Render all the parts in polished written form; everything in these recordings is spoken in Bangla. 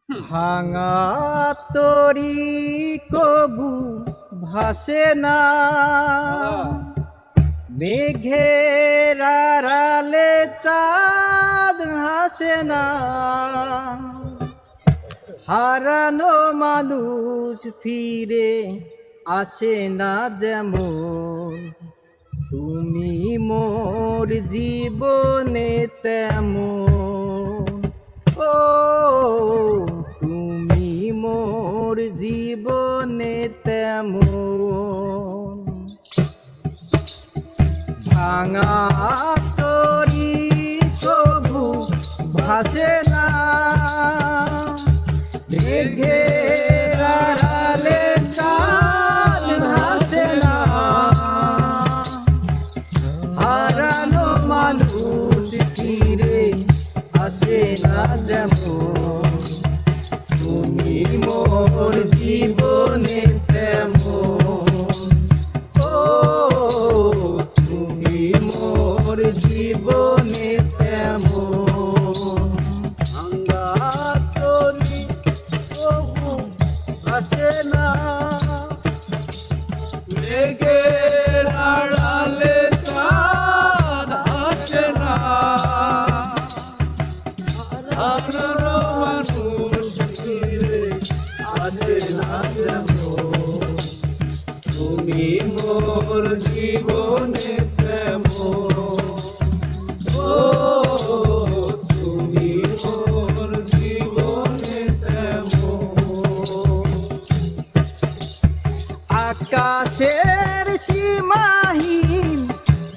ভাঙা তরি কবু ভাসে না, মেঘের আড়ালে চাঁদ হাসে না। হারানো মানুষ ফিরে আসে না যেমন, তুমি মোর জীবনে তেমন। ও তুমি মোর জীবনে তেমন। ভাঙা তরি তবু ভাসে না, মেঘের আড়ালে চাঁদ ভাসে না। হারানো মানুষ ফিরে আসে না যেমন, তুমি মোর জীবনে তেমন। ও তুমি মোর জীবনে তেমন। ভাঙা তরি তবু ভাসে না, মেঘের আড়ালে চাঁদ হাসে না। হারানো মানুষ ফিরে আসে না যেমন, তুমি মোর জীবনে তেমন। ও তুমি মোর জীবনে তেমন। আকাশের সীমাহীন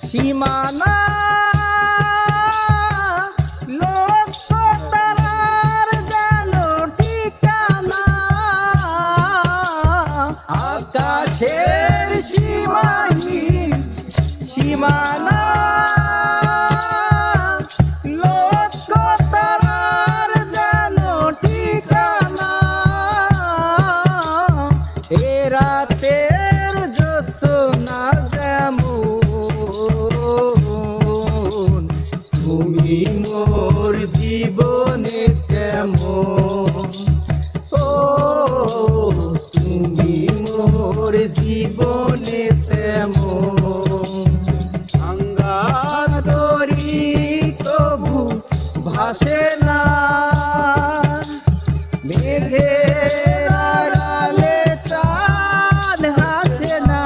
সীমানা, লক্ষ তারার যেন ঠিকানা। আকাশের সীমাহীন সীমানা, লক্ষ তারার যেন ঠিকানা। এ রাতের জ্যোৎস্না যেমন, তুমি মোর জীবনে তেমন। ও তুমি মোর জীবনে তেমন। ভাঙা তরি তবু ভাসে না, মেঘের আড়ালে চাঁদ হাসে না।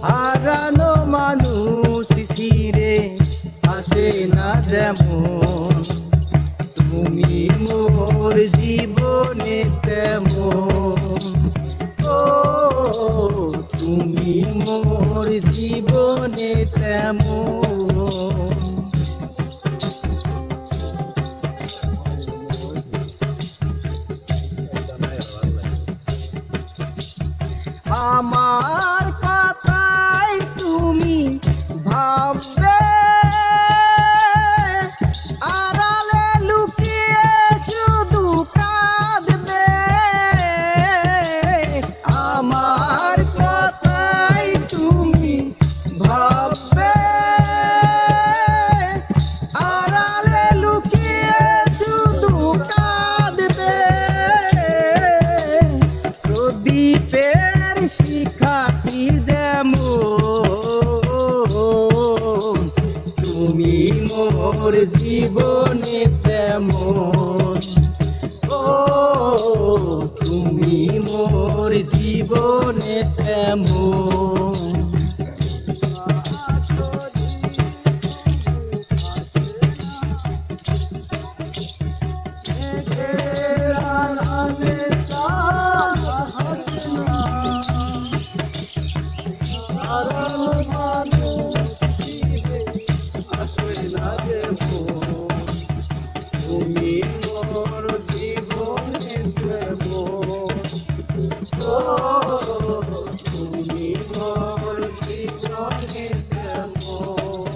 হারানো মানুষ ফিরে আসে না যেমন, তুমি মোর জীবনে তেমন। ও তুমি মোর জীবনে তেমন। আমার কথাই তুমি ভাববে, আড়ালে লুকিয়ে শুধু কাঁদবে। আমার কথাই তুমি ভাববে, আড়ালে লুকিয়ে শুধু কাঁদবে। প্রদীপের শিখাটি যেমন, তুমি মোর জীবনে তেমন। ও তুমি মোর জীবনে তেমন। মেঘের আড়ালে চাঁদ হাসে না, হারানো মানুষ ফিরে আসে না যেমন, তুমি মোর জীবনে তেমন। ও তুমি মোর জীবনে তেমন।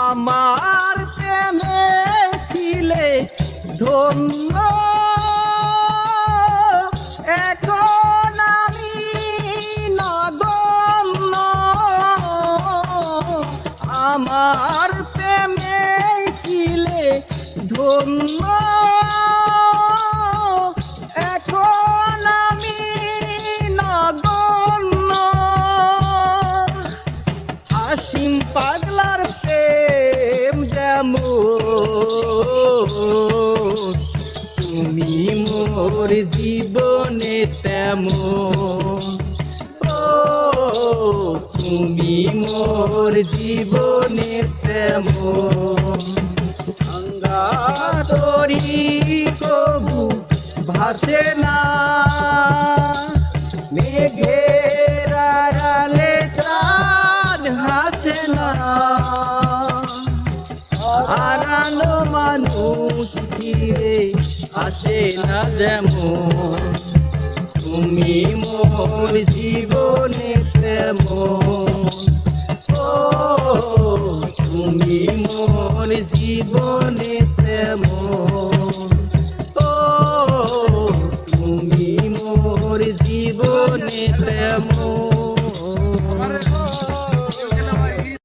আমার প্রেমে ছিলে ধন্য, এখন আমি নগণ্য। আমার প্রেমে ছিলে ধন্য এখন আমি নগণ্য আসিম পাগলার প্রেম যেমন তুমি মোর জীবনে তেমন তুমি মোর জীবনে তেমন গঙ্গা তরি কবু ভাসে না মেঘের আড়ালে চাঁদ হাসে না হারানো মানুষ ফিরে আসে না যেমন তুমি মোর জীবনে তেমন তুমি মোর জীবনে তেমন তুমি মোর জীবনে তেমন।